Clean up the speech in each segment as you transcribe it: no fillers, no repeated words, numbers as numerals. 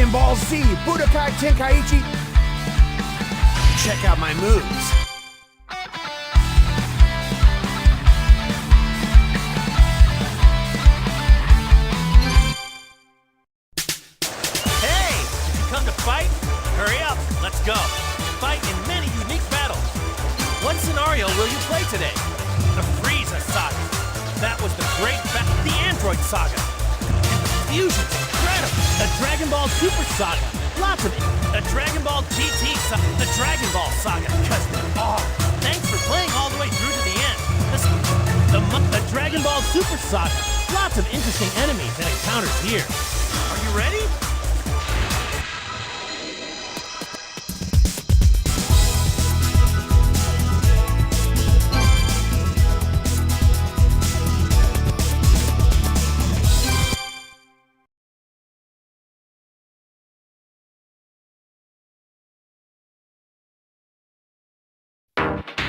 Dragonball Z Budokai tenkaechi. Check out my moves. Hey! Did you come to fight? Hurry up, let's go. Fight in many unique battles. What scenario will you play today? The Frieza Saga. That was the great the Android Saga. And the fusion's incredible. The Dragon Ball Super Saga. Lots of it. The Dragon Ball GT Saga. The Dragon Ball Saga. Because they're all. Thanks for playing all the way through to the end. The Dragon Ball Super Saga. Lots of interesting enemies and encounters here. Are you ready?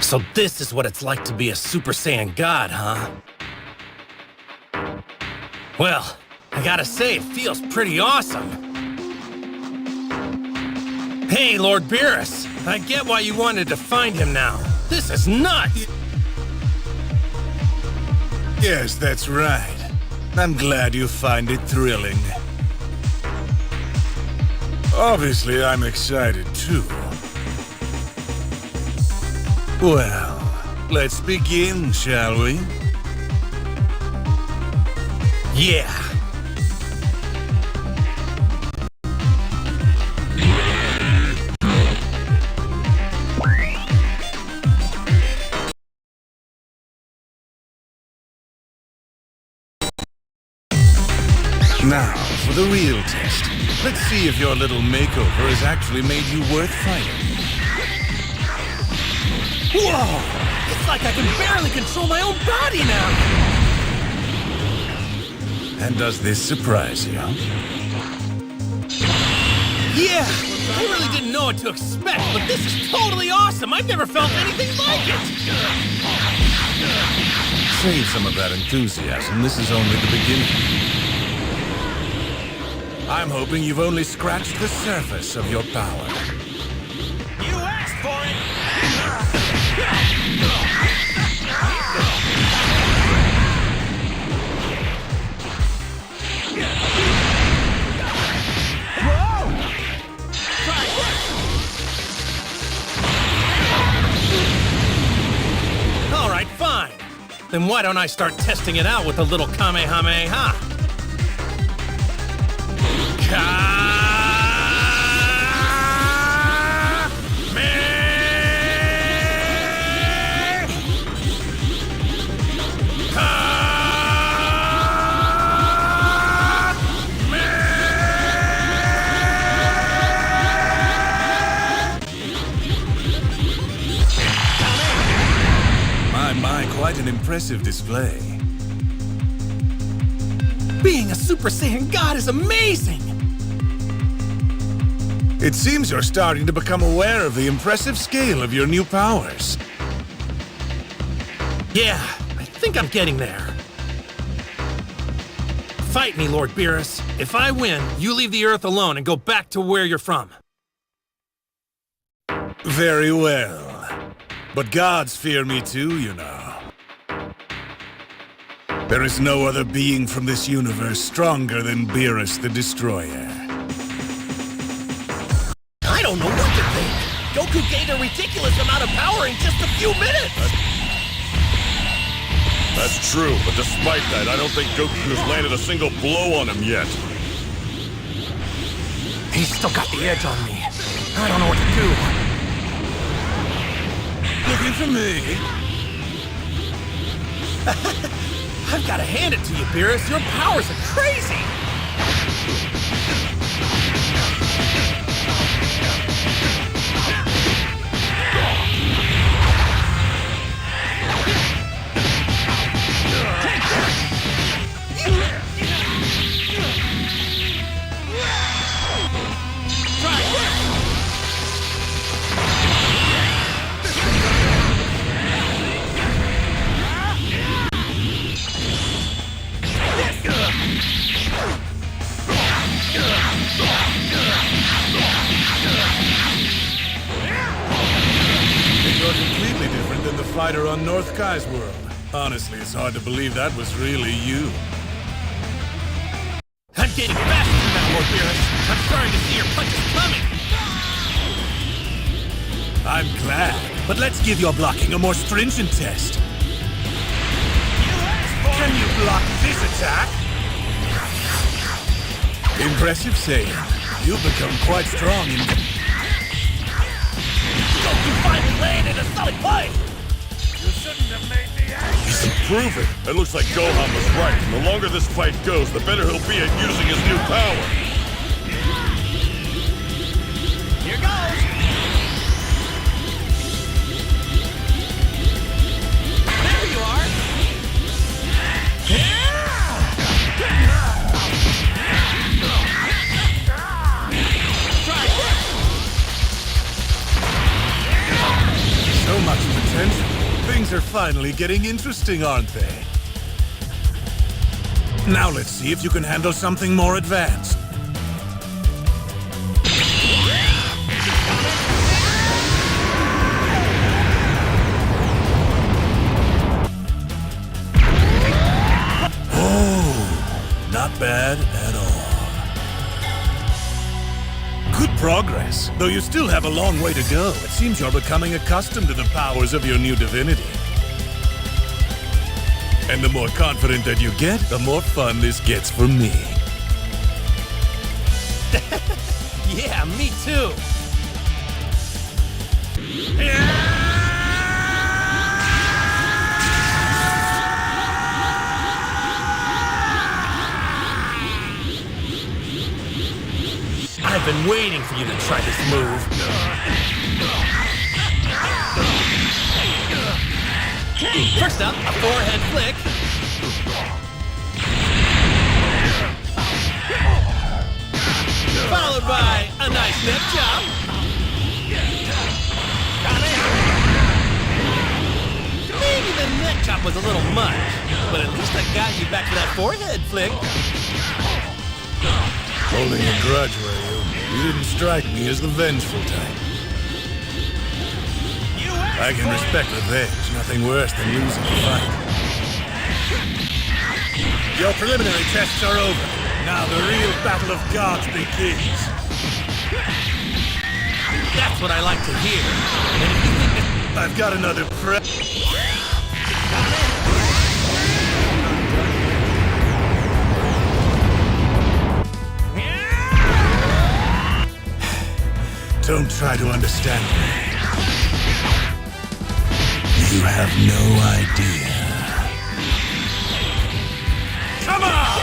So this is what it's like to be a Super Saiyan God, huh? Well, I gotta say, it feels pretty awesome. Hey, Lord Berus, I get why you wanted to find him now. This is nuts! Yes, that's right. I'm glad you find it thrilling. Obviously, I'm excited too. Well, let's begin, shall we? Yeah. Now, for the real test. Let's see if your little makeover has actually made you worth fighting. Whoa! It's like I can barely control my own body now! And does this surprise you? Yeah! I really didn't know what to expect, but this is totally awesome! I've never felt anything like it! Save some of that enthusiasm. This is only the beginning. I'm hoping you've only scratched the surface of your power. You asked for it! All right, fine. Then why don't I start testing it out with a little Kamehameha? My, quite an impressive display. Being a Super Saiyan God is amazing! It seems you're starting to become aware of the impressive scale of your new powers. Yeah, I think I'm getting there. Fight me, Lord Berus. If I win, you leave the Earth alone and go back to where you're from. Very well. But gods fear me too, you know. There is no other being from this universe stronger than Berus the Destroyer. I don't know what to think. Goku gained a ridiculous amount of power in just a few minutes. That's true, but despite that, I don't think Goku has landed a single blow on him yet. He's still got the edge on me. I don't know what to do. Looking for me? I've got to hand it to you, Berus. Your powers are crazy. You're completely different than the fighter on North Kai's world. Honestly, it's hard to believe that was really you. I'm getting faster now, Lord Berus. I'm starting to see your punches coming. I'm glad, but let's give your blocking a more stringent test. Can you block this attack? Impressive, saiyan. You've become quite strong in... Goku finally landed a solid fight! You shouldn't have made me angry. Prove it. It looks like Gohan was right. The longer this fight goes, the better he'll be at using his new power. Here goes! There you are! Try this! So much potential. Things are finally getting interesting, aren't they? Now let's see if you can handle something more advanced. Oh, not bad at all. Good progress, though you still have a long way to go. It seems you're becoming accustomed to the powers of your new divinity. And the more confident that you get, the more fun this gets for me. Yeah, me too! I've been waiting for you to try this move. First up, a forehead flick. Followed by a nice neck chop. Maybe the neck chop was a little much, but at least I got you back to that forehead flick. Holding a grudge, were you? You didn't strike me as the vengeful type. I can respect revenge. Nothing worse than losing a fight. Your preliminary tests are over. Now the real battle of gods begins. That's what I like to hear. And if you think that... I've got another Don't try to understand me. You have no idea. Come on!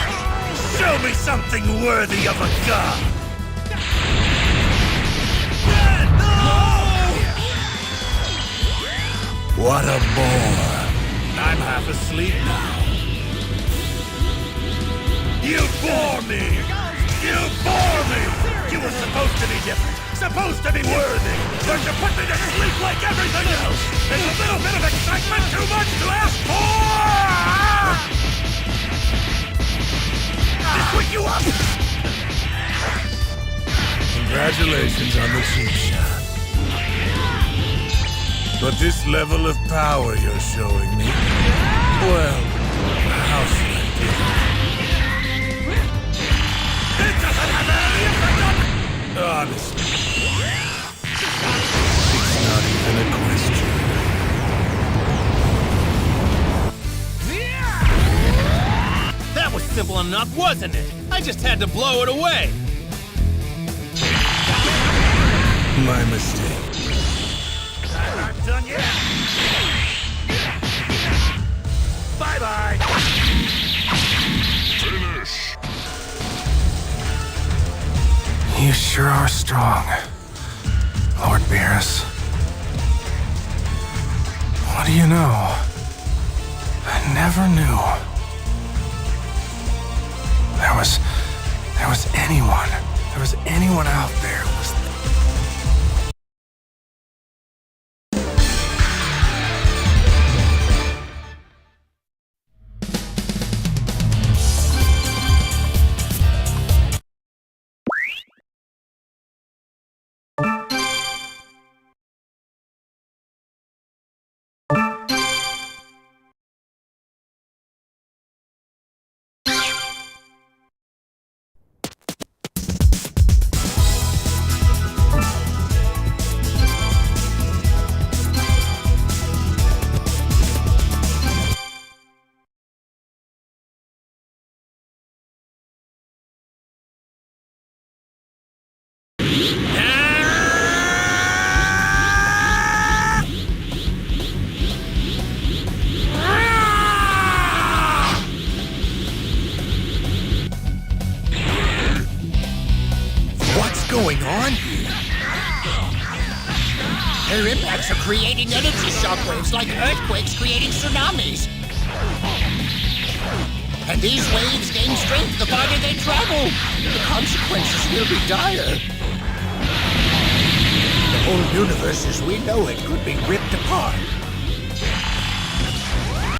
Show me something worthy of a god! What a bore. I'm half asleep now. You bore me! You bore me! You were supposed to be different. Supposed to be worthy, but you put me to sleep like everything else. Is a little bit of excitement too much to ask for? This wake you up? Congratulations on the cheap shot. But this level of power you're showing me, well, how should I put it? It doesn't have any effect on... Honestly. It's not even a question. That was simple enough, wasn't it? I just had to blow it away. My mistake. I'm not done yet. Bye-bye. Finish. You sure are strong, Lord Berus. What do you know? I never knew. There was anyone out there who was can be. Their impacts are creating energy shockwaves like earthquakes creating tsunamis. And these waves gain strength the farther they travel. The consequences will be dire. The whole universe as we know it could be ripped apart.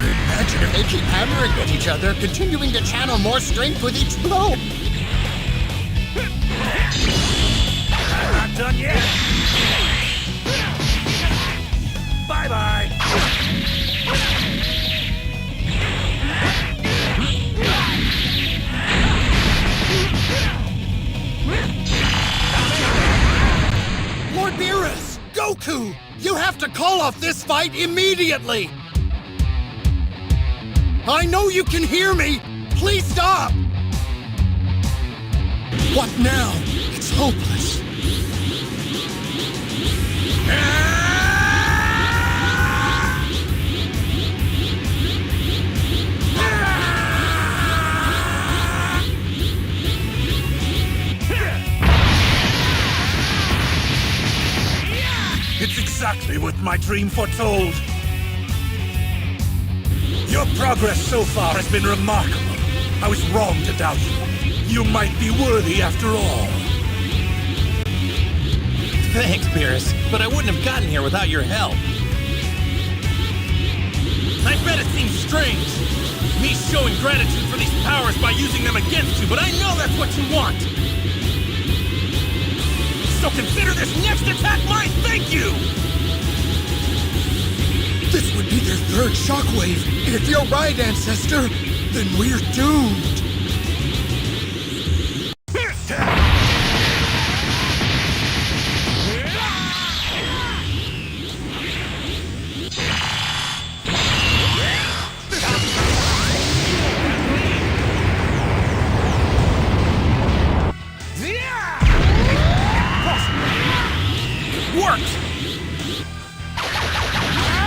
Imagine if they keep hammering at each other, continuing to channel more strength with each blow. I'm not done yet. Bye-bye. Lord Berus! Goku! You have to call off this fight immediately! I know you can hear me! Please stop! What now? It's hopeless. It's exactly what my dream foretold. Your progress so far has been remarkable. I was wrong to doubt you. You might be worthy after all. Thanks, Berus, but I wouldn't have gotten here without your help. I bet it seems strange, me showing gratitude for these powers by using them against you, but I know that's what you want! So consider this next attack my thank you! This would be their third shockwave. If you're right, Ancestor, then we're doomed.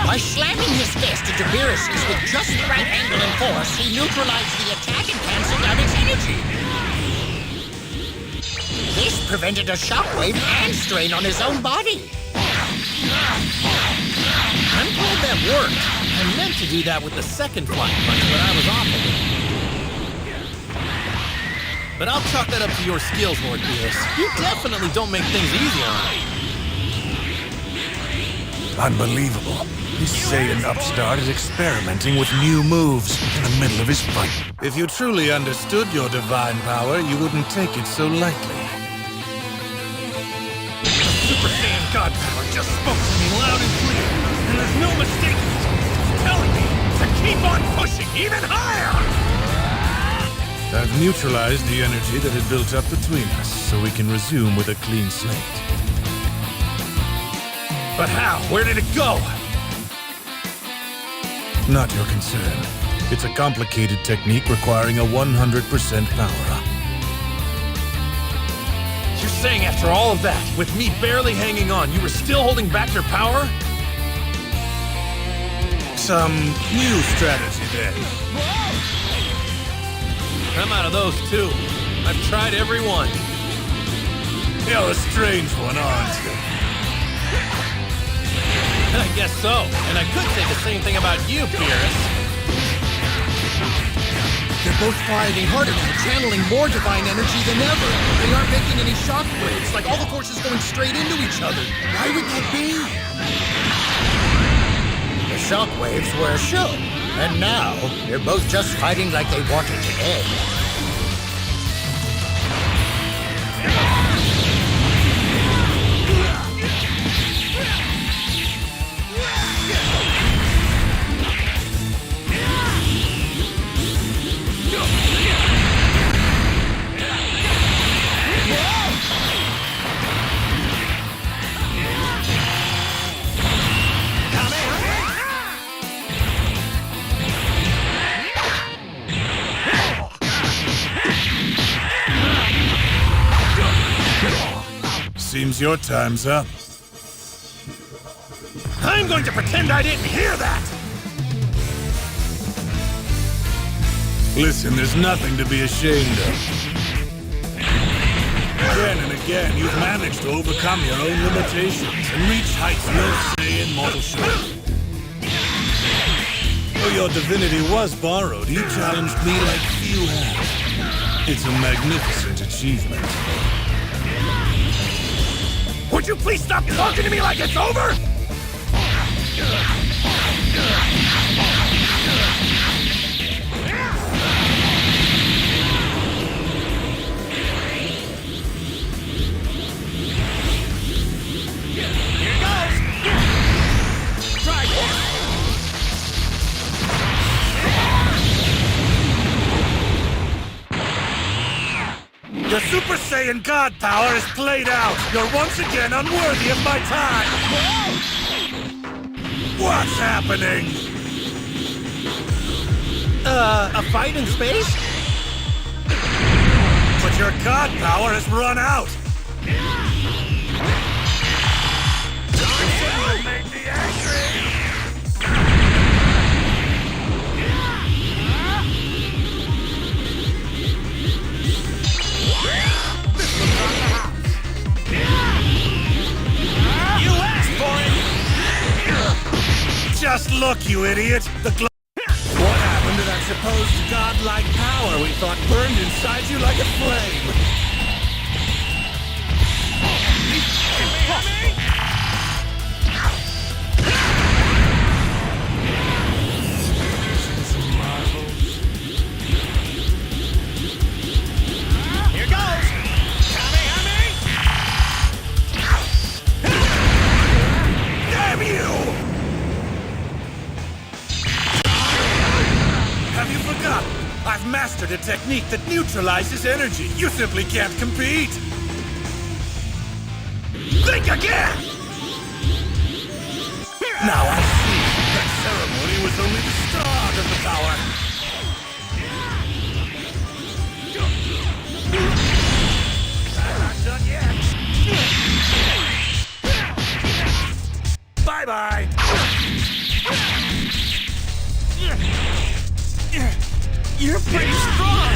By slamming his fist into Berus's with just the right angle and force, he neutralized the attack and canceled out its energy. This prevented a shockwave and strain on his own body. I'm glad that worked. I meant to do that with the second flying punch, but I was off a little. But I'll chalk that up to your skills, Lord Berus. You definitely don't make things easy on me. Unbelievable. This Saiyan upstart is experimenting with new moves in the middle of his fight. If you truly understood your divine power, you wouldn't take it so lightly. The Super Saiyan God power just spoke to me loud and clear, and there's no mistake. It's telling me to keep on pushing even higher! I've neutralized the energy that had built up between us, so we can resume with a clean slate. But how? Where did it go? Not your concern. It's a complicated technique requiring a 100% power-up. You're saying after all of that, with me barely hanging on, you were still holding back your power? Some new strategy then. I'm out of those too. I've tried every one. You're a strange one, aren't you? I guess so. And I could say the same thing about you, Berus. They're both fighting harder now, channeling more divine energy than ever. They aren't making any shockwaves, like all the forces going straight into each other. Why would that be? The shockwaves were a show, and now they're both just fighting like they wanted to end. Seems your time's up. I'm going to pretend I didn't hear that! Listen, there's nothing to be ashamed of. Again and again, you've managed to overcome your own limitations and reach heights no Saiyan mortal should. Though your divinity was borrowed, you challenged me like few have. It's a magnificent achievement. Would you please stop talking to me like it's over? Your Super Saiyan God power is played out. You're once again unworthy of my time. What's happening? A fight in space? But your God power has run out. Don't make me angry. Just look, you idiot! What happened to that supposed godlike power we thought burned inside you like a flame? Here goes! Damn you! Have you forgotten? I've mastered a technique that neutralizes energy. You simply can't compete. Think again! Now I see. That ceremony was only the start of the power. I'm not done yet. Bye-bye. You're pretty strong!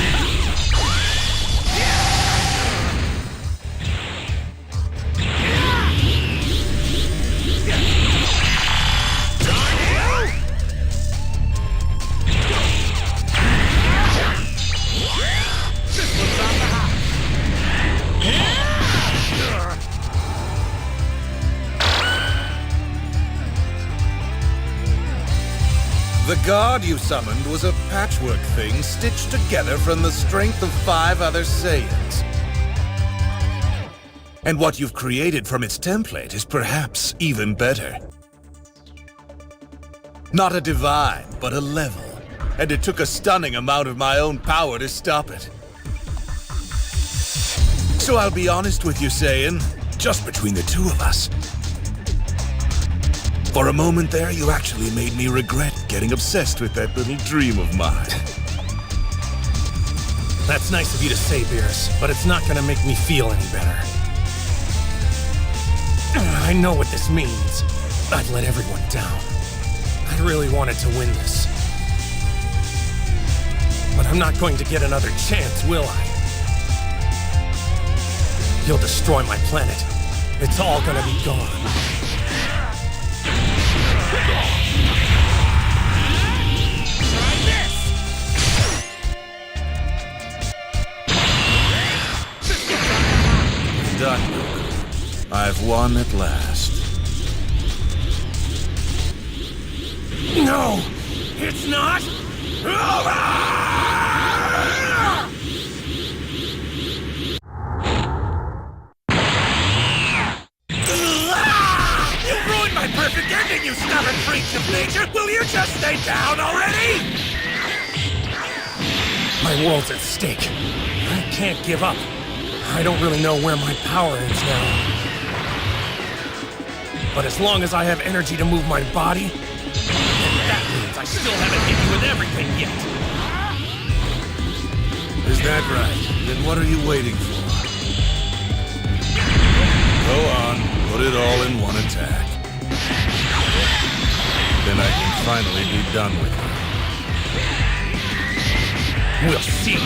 The god you summoned was a patchwork thing stitched together from the strength of 5 other Saiyans. And what you've created from its template is perhaps even better. Not a divine, but a level. And it took a stunning amount of my own power to stop it. So I'll be honest with you, Saiyan, just between the two of us. For a moment there, you actually made me regret getting obsessed with that little dream of mine. That's nice of you to say, Berus, but it's not gonna make me feel any better. I know what this means. I've let everyone down. I really wanted to win this. But I'm not going to get another chance, will I? You'll destroy my planet. It's all gonna be gone. Done, Goku. I've won at last. No! It's not over! You've ruined my perfect ending, you stubborn freaks of nature! Will you just stay down already? My world's at stake. I can't give up. I don't really know where my power is now. But as long as I have energy to move my body, that means I still haven't hit you with everything yet. Is that right? Then what are you waiting for? Go on, put it all in one attack. Then I can finally be done with it. We'll see.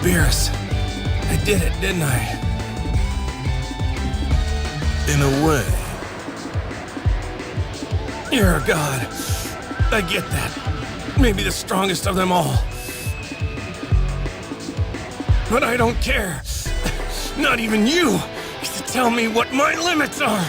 Berus. I did it, didn't I? In a way. You're a god. I get that. Maybe the strongest of them all. But I don't care. Not even you get to tell me what my limits are.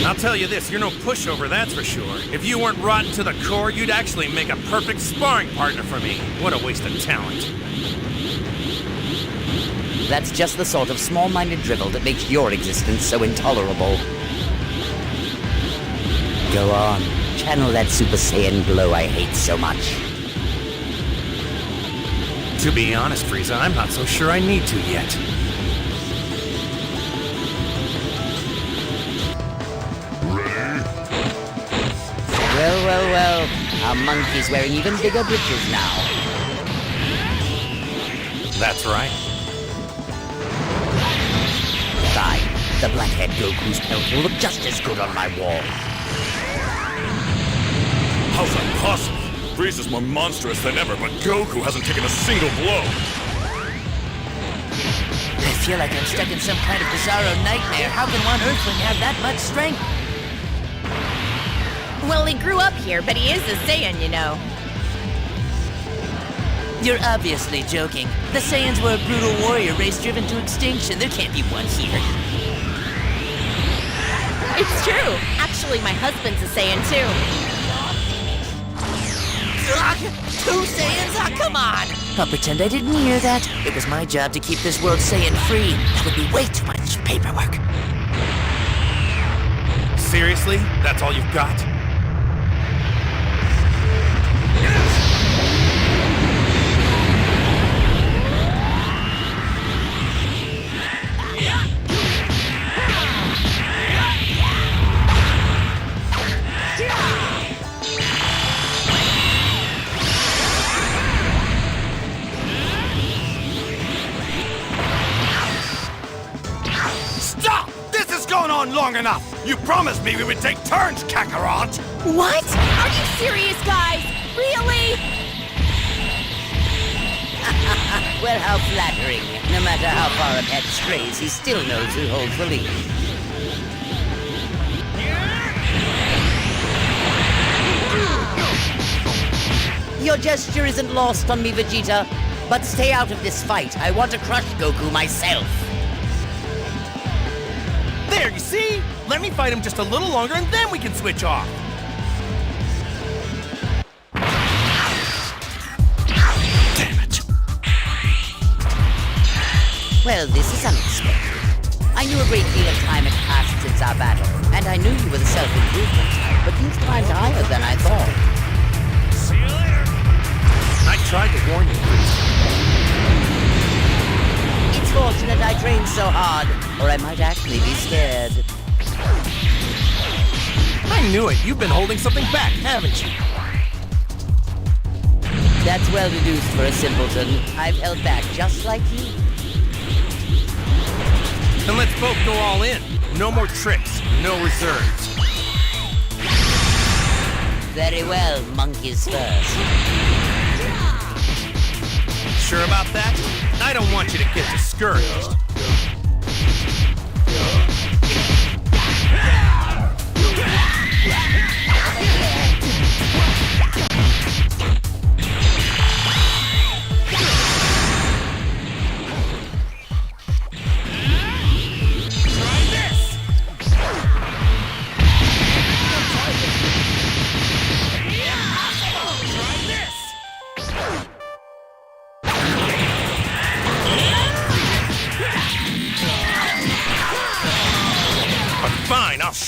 I'll tell you this, you're no pushover, that's for sure. If you weren't rotten to the core, you'd actually make a perfect sparring partner for me. What a waste of talent. That's just the sort of small-minded drivel that makes your existence so intolerable. Go on, channel that Super Saiyan glow I hate so much. To be honest, Frieza, I'm not so sure I need to yet. Well, our monkey's wearing even bigger britches now. That's right. Fine, the blackhead Goku's pelt will look just as good on my wall. How's that possible? Frieza's more monstrous than ever, but Goku hasn't taken a single blow. I feel like I'm stuck in some kind of bizarro nightmare. How can one Earthling have that much strength? Well, he grew up here, but he is a Saiyan, you know. You're obviously joking. The Saiyans were a brutal warrior race driven to extinction. There can't be one here. It's true. Actually, my husband's a Saiyan, too. Two Saiyans? Ah, come on! I'll pretend I didn't hear that. It was my job to keep this world Saiyan free. That would be way too much paperwork. Seriously? That's all you've got? Stop! This has gone on long enough! You promised me we would take turns, Kakarot! What? Are you serious, guys? Really? Well, how flattering. No matter how far a pet strays, he still knows who holds the lead. Your gesture isn't lost on me, Vegeta. But stay out of this fight. I want to crush Goku myself. There, you see? Let me fight him just a little longer and then we can switch off. Damn it! Well, this is unexpected. I knew a great deal of time had passed since our battle, and I knew you were the self-improvement type, but you've climbed higher than I thought. See you later. I tried to warn you, Frieza. It's fortunate I trained so hard, or I might actually be scared. I knew it. You've been holding something back, haven't you? That's well deduced for a simpleton. I've held back just like you. Then let's both go all in. No more tricks, no reserves. Very well, monkeys first. Sure about that? I don't want you to get discouraged.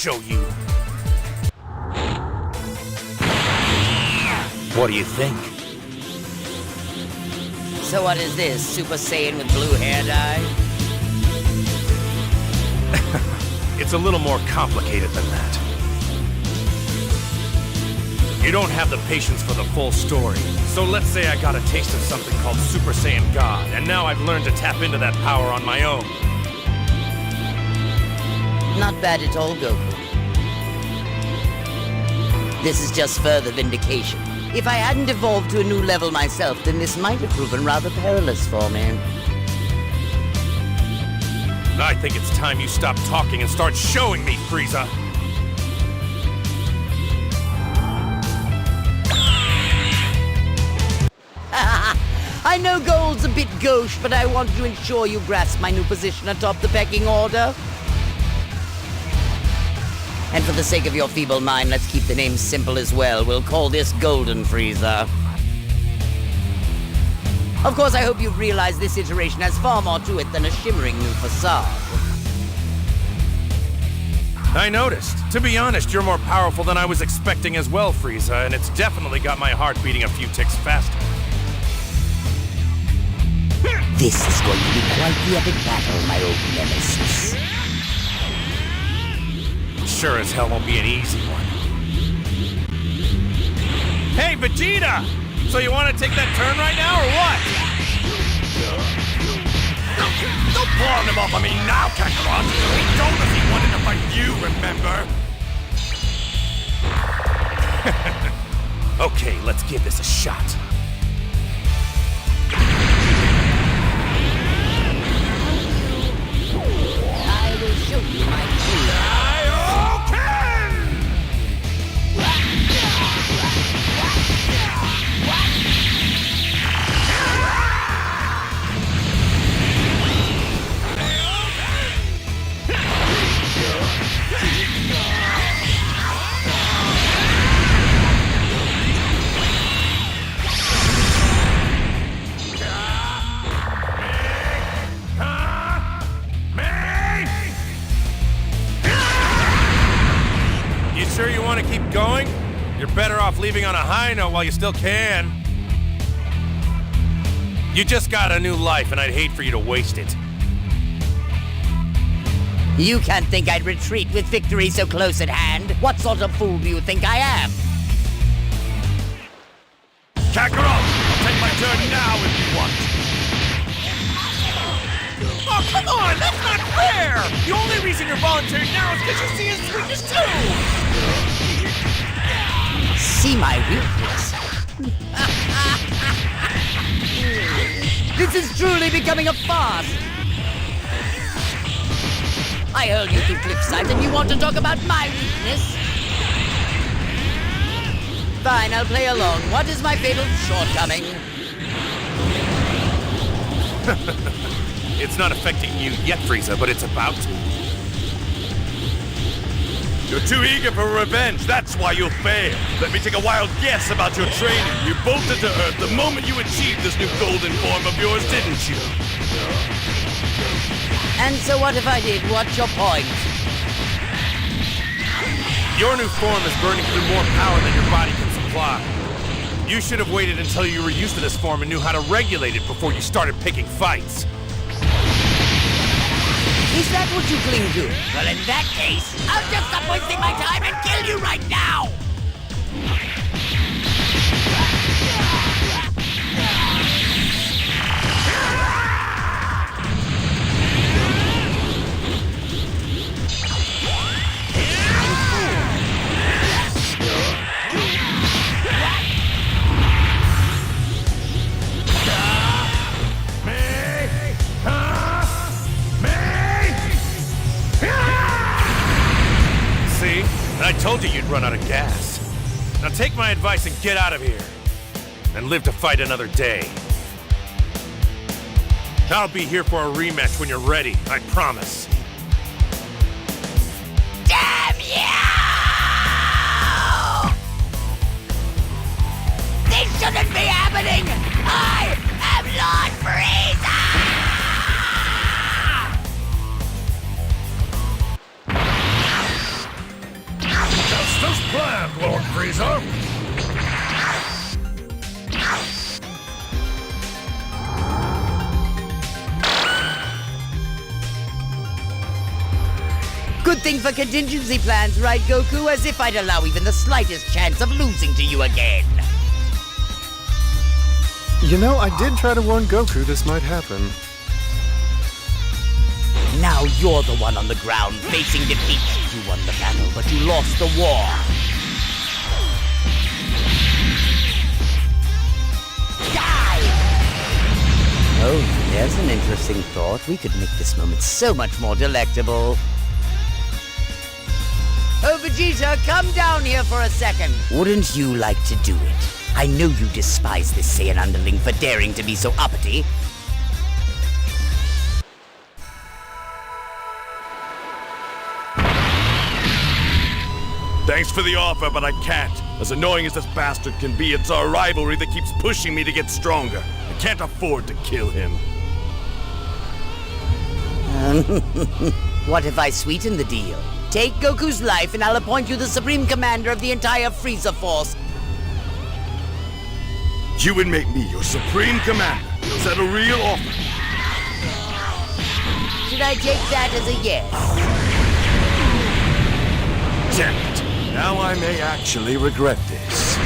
show you. What do you think? So what is this, Super Saiyan with blue hair dye? It's a little more complicated than that. You don't have the patience for the full story. So let's say I got a taste of something called Super Saiyan God, and now I've learned to tap into that power on my own. Not bad at all, Goku. This is just further vindication. If I hadn't evolved to a new level myself, then this might have proven rather perilous for me. I think it's time you stop talking and start showing me, Frieza. I know gold's a bit gauche, but I wanted to ensure you grasp my new position atop the pecking order. And for the sake of your feeble mind, let's keep the name simple as well. We'll call this Golden Frieza. Of course, I hope you've realized this iteration has far more to it than a shimmering new facade. I noticed. To be honest, you're more powerful than I was expecting as well, Frieza, and it's definitely got my heart beating a few ticks faster. This is going to be quite the epic battle, my old nemesis. Sure as hell won't be an easy one. Hey, Vegeta! So you want to take that turn right now, or what? Don't pawn him off on me now, Kakarot! He told us he wanted to fight you, remember? Okay, let's give this a shot. I will show you my true. Sure you want to keep going? You're better off leaving on a high note while you still can. You just got a new life, and I'd hate for you to waste it. You can't think I'd retreat with victory so close at hand. What sort of fool do you think I am? Kakarot, I'll take my turn now if you want. Oh, come on! That's not fair! The only reason you're volunteering now is because you see his weakness too! See my weakness? This is truly becoming a farce! I hurled you through cliffside and you want to talk about my weakness? Fine, I'll play along. What is my fatal shortcoming? It's not affecting you yet, Frieza, but it's about to. You're too eager for revenge, that's why you'll fail. Let me take a wild guess about your training. You bolted to Earth the moment you achieved this new golden form of yours, didn't you? And so what if I did? What's your point? Your new form is burning through more power than your body can supply. You should have waited until you were used to this form and knew how to regulate it before you started picking fights. Is that what you cling to? Well, in that case, I'll just stop wasting my time and kill you right now! I told you you'd run out of gas. Now take my advice and get out of here. And live to fight another day. I'll be here for a rematch when you're ready, I promise. Damn you! This shouldn't be happening! I am Lord Frieza! Just as planned, Lord Frieza. Good thing for contingency plans, right, Goku? As if I'd allow even the slightest chance of losing to you again. You know, I did try to warn Goku this might happen. Now you're the one on the ground facing defeat. You won the battle, but you lost the war. Die! Oh, there's an interesting thought. We could make this moment so much more delectable. Oh, Vegeta, come down here for a second. Wouldn't you like to do it? I know you despise this Saiyan underling for daring to be so uppity. Thanks for the offer, but I can't. As annoying as this bastard can be, it's our rivalry that keeps pushing me to get stronger. I can't afford to kill him. What if I sweeten the deal? Take Goku's life and I'll appoint you the Supreme Commander of the entire Frieza Force. You would make me your Supreme Commander. Is that a real offer? Should I take that as a yes? Damn it. Now I may actually regret this.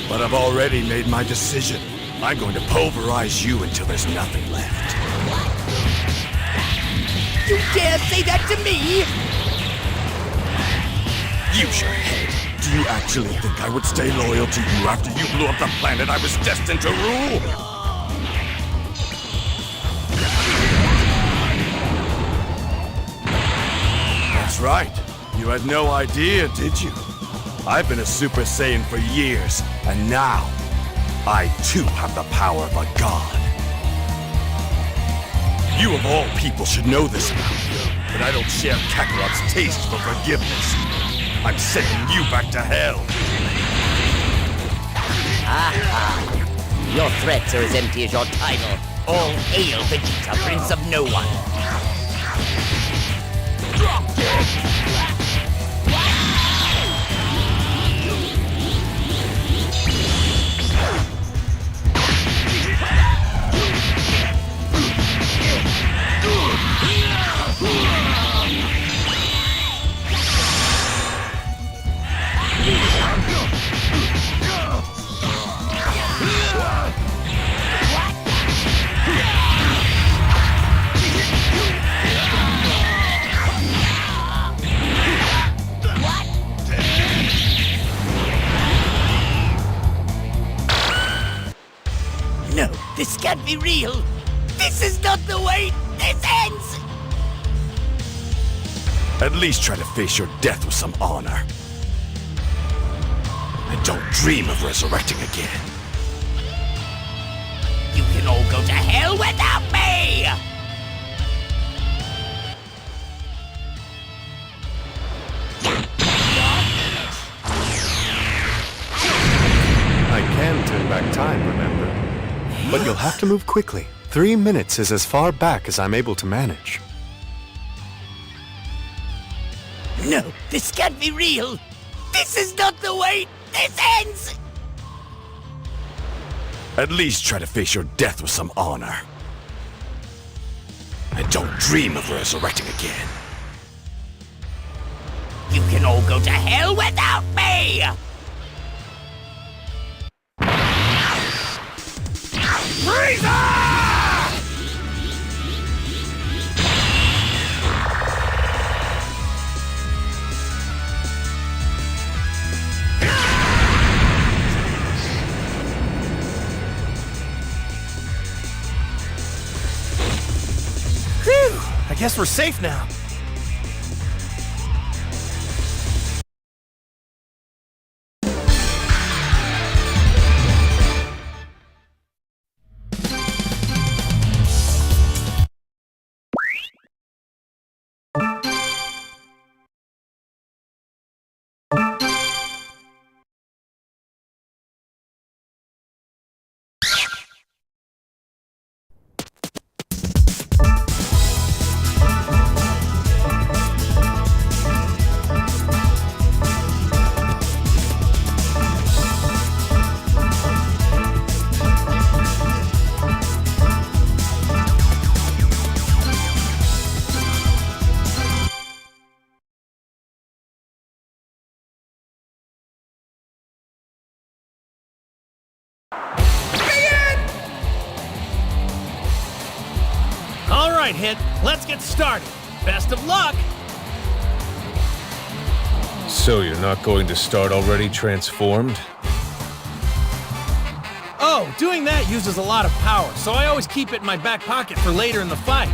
But I've already made my decision. I'm going to pulverize you until there's nothing left. You dare say that to me? Use your head. Do you actually think I would stay loyal to you after you blew up the planet I was destined to rule? That's right. You had no idea, did you? I've been a Super Saiyan for years, and now I too have the power of a god. You of all people should know this about me, but I don't share Kakarot's taste for forgiveness. I'm sending you back to hell. Aha! Your threats are as empty as your title. All hail Vegeta, Prince of No One. No, this can't be real. This is not the way this ends. At least try to face your death with some honor. And don't dream of resurrecting again. You can all go to hell without me! I can turn back time, remember? But you'll have to move quickly. 3 minutes is as far back as I'm able to manage. No, this can't be real. This is not the way this ends. At least try to face your death with some honor. And don't dream of resurrecting again. You can all go to hell without me! Frieza! Phew! I guess we're safe now. right, Hit. Let's get started. Best of luck! So you're not going to start already transformed? Oh, doing that uses a lot of power, so I always keep it in my back pocket for later in the fight.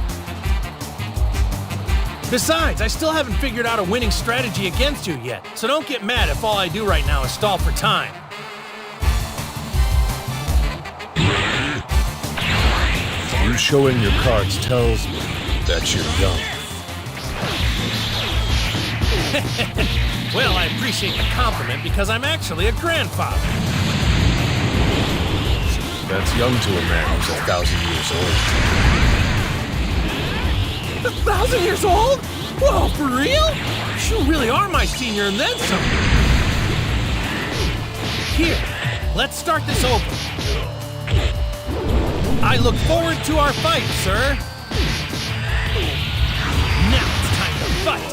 Besides, I still haven't figured out a winning strategy against you yet, so don't get mad if all I do right now is stall for time. You showing your cards tells me that you're young. Well, I appreciate the compliment because I'm actually a grandfather. That's young to a man who's 1,000 years old. 1,000 years old? Whoa, for real? You really are my senior and then some. Here, let's start this over. I look forward to our fight, sir. Now it's time to fight.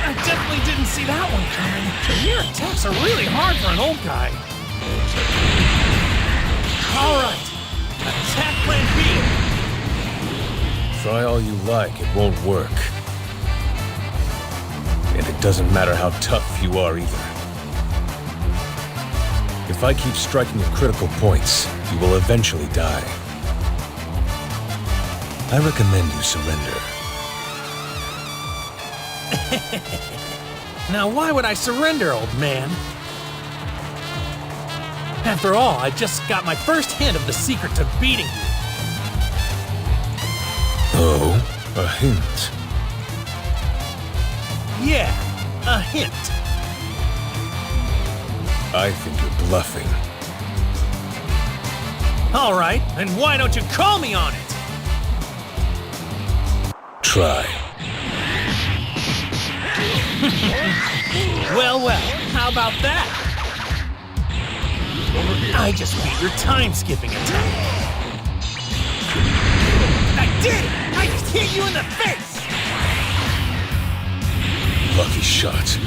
I definitely didn't see that one coming. Your attacks are really hard for an old guy. All right, attack plan B. Try all you like, it won't work. And it doesn't matter how tough you are either. If I keep striking at critical points, you will eventually die. I recommend you surrender. Now, why would I surrender, old man? After all, I just got my first hint of the secret to beating you. Oh, a hint. Yeah, a hint. I think you're bluffing. All right, then why don't you call me on it? Try. Well, how about that? I just beat your time-skipping attack. I did it! I just hit you in the face! Lucky shot.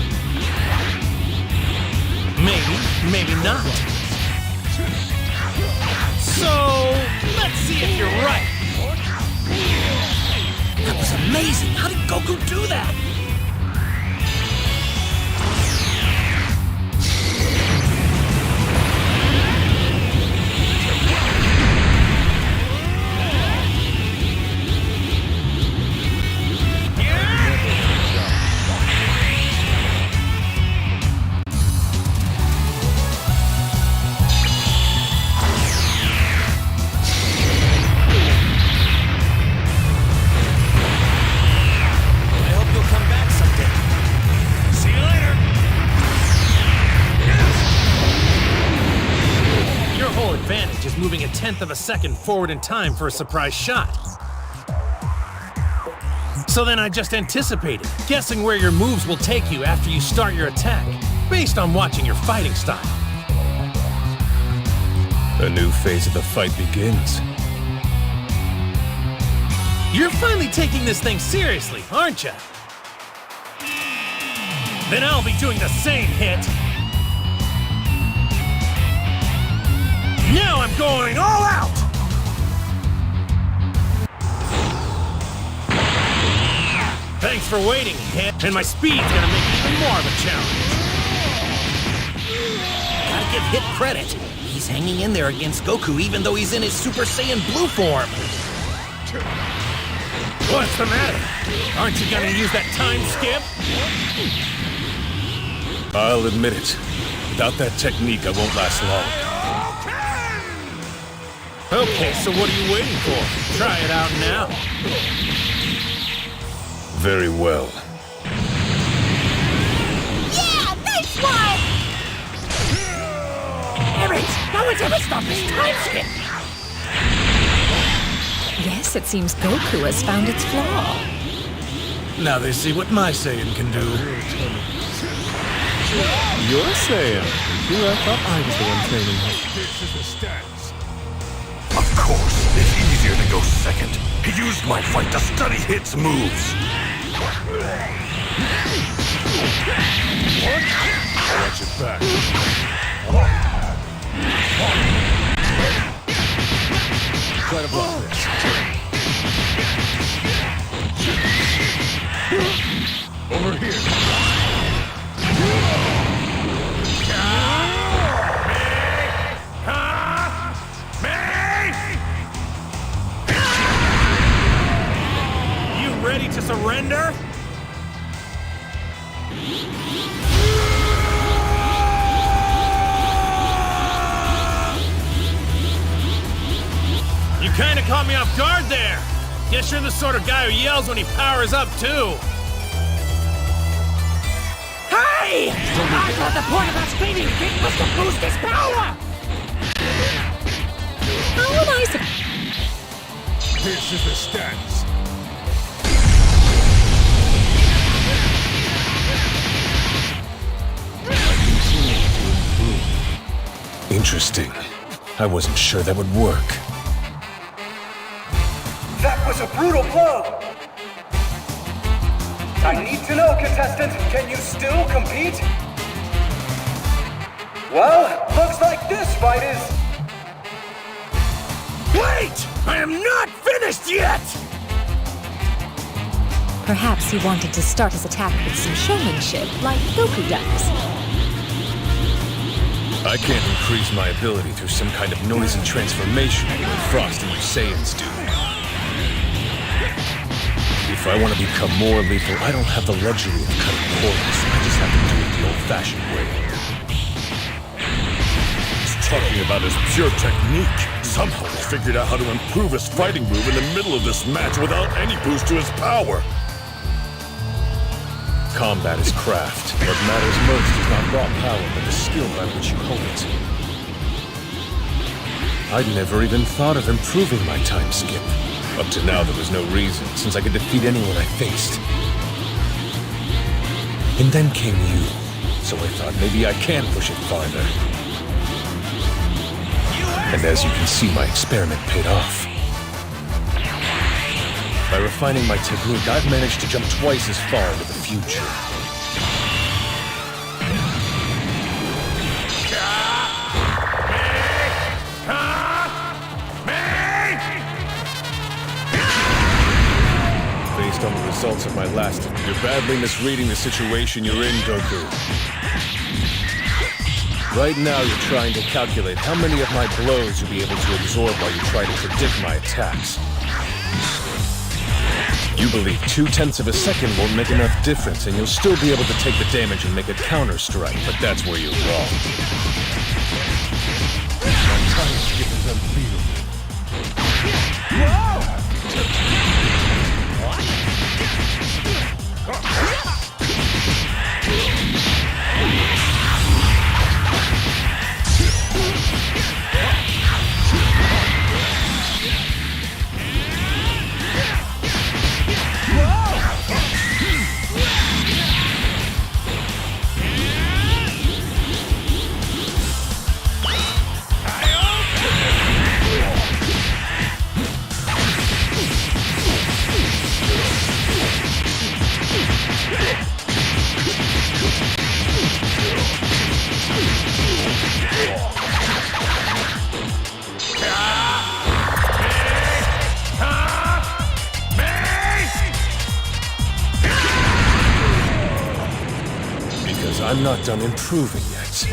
Maybe, maybe not. So, let's see if you're right. That was amazing! How did Goku do that? Moving a tenth of a second forward in time for a surprise shot. So then I just anticipated, guessing where your moves will take you after you start your attack, based on watching your fighting style. A new phase of the fight begins. You're finally taking this thing seriously, aren't you? Then I'll be doing the same, Hit. Now I'm going all out! Thanks for waiting, Hit. And my speed's gonna make it even more of a challenge. Gotta give Hit credit. He's hanging in there against Goku even though he's in his Super Saiyan Blue form. What's the matter? Aren't you gonna use that time skip? I'll admit it. Without that technique, I won't last long. Okay, so what are you waiting for? Try it out now. Very well. Yeah, nice one! Eric, no one's ever stopped this time skip. Yes, it seems Goku has found its flaw. Now they see what my Saiyan can do. You're saying? I thought I was the one training him. Of course, it's easier to go second. He used my fight to study Hit's moves. Watch it back. Try to block this. caught me off guard there. Guess you're the sort of guy who yells when he powers up, too. Hey! I thought the point of that screaming kick was to boost his power! How would I This is the stats. I continue to improve. Interesting. I wasn't sure that would work. That was a brutal blow! I need to know, contestant, can you still compete? Well, looks like this fight is... Wait! I am not finished yet! Perhaps he wanted to start his attack with some showmanship, like Goku does. I can't increase my ability through some kind of noisy transformation the way Frost and you Saiyans do. If I want to become more lethal, I don't have the luxury of cutting corners. I just have to do it the old-fashioned way. He's talking about his pure technique. Somehow he figured out how to improve his fighting move in the middle of this match without any boost to his power. Combat is craft. What matters most is not raw power, but the skill by which you hold it. I'd never even thought of improving my time skip. Up to now, there was no reason, since I could defeat anyone I faced. And then came you, so I thought maybe I can push it farther. And as you can see, my experiment paid off. By refining my technique, I've managed to jump twice as far into the future. Based on the results of my last... You're badly misreading the situation you're in, Goku. Right now, you're trying to calculate how many of my blows you'll be able to absorb while you try to predict my attacks. You believe 0.2 of a second won't make enough difference, and you'll still be able to take the damage and make a counter-strike, but that's where you're wrong. My time skip is unbeatable. I'm not done improving yet.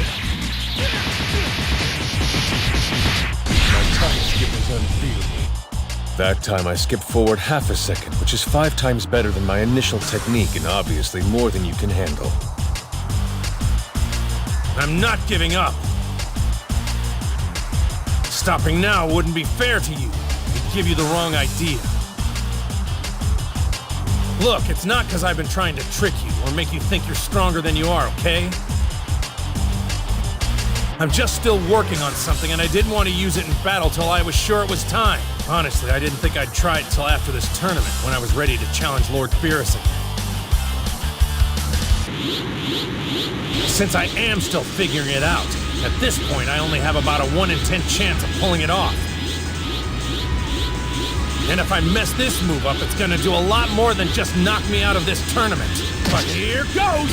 My time skip is unbeatable. That time I skipped forward half a second, which is 5 times better than my initial technique and obviously more than you can handle. I'm not giving up. Stopping now wouldn't be fair to you. It'd give you the wrong idea. Look, it's not because I've been trying to trick you or make you think you're stronger than you are, okay? I'm just still working on something, and I didn't want to use it in battle till I was sure it was time. Honestly, I didn't think I'd try it till after this tournament, when I was ready to challenge Lord Berus again. Since I am still figuring it out, at this point I only have about a 1 in 10 chance of pulling it off. And if I mess this move up, it's gonna do a lot more than just knock me out of this tournament. But here goes!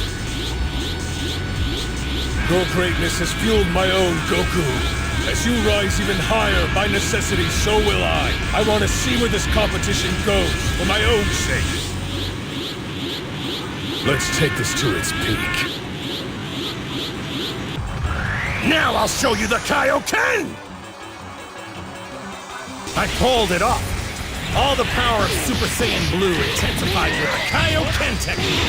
Your greatness has fueled my own, Goku. As you rise even higher, by necessity, so will I. I want to see where this competition goes, for my own sake. Let's take this to its peak. Now I'll show you the Kaioken! I pulled it off. All the power of Super Saiyan Blue intensified with the Kaioken technique.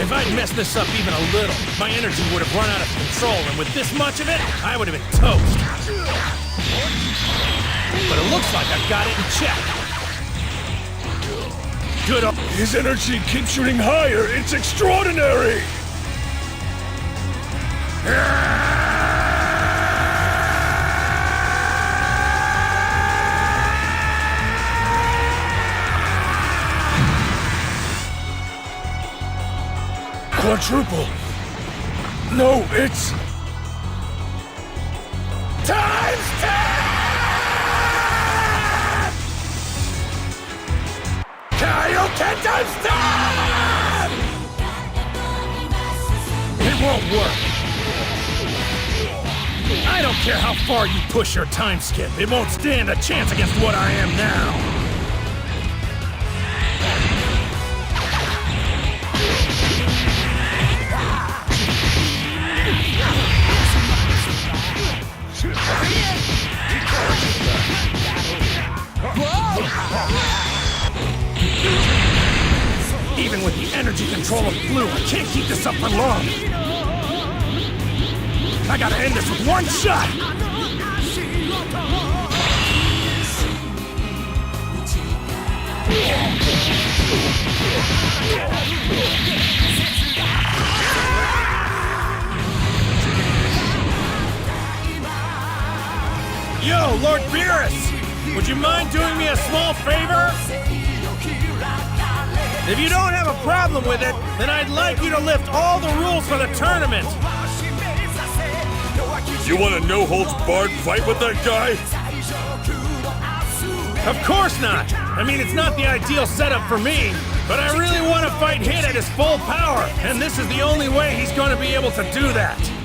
If I'd messed this up even a little, my energy would have run out of control, and with this much of it, I would have been toast. But it looks like I've got it in check. Good. His energy keeps shooting higher. It's extraordinary. Quadruple. No, it's... Times 10! Kaioken times 10! It won't work. I don't care how far you push your time skip. It won't stand a chance against what I am now. Even with the energy control of Blue, I can't keep this up for long. I gotta end this with one shot! Yo, Lord Berus! Would you mind doing me a small favor? If you don't have a problem with it, then I'd like you to lift all the rules for the tournament. You want a no-holds-barred fight with that guy? Of course not! I mean, it's not the ideal setup for me, but I really want to fight Hit at his full power, and this is the only way he's going to be able to do that.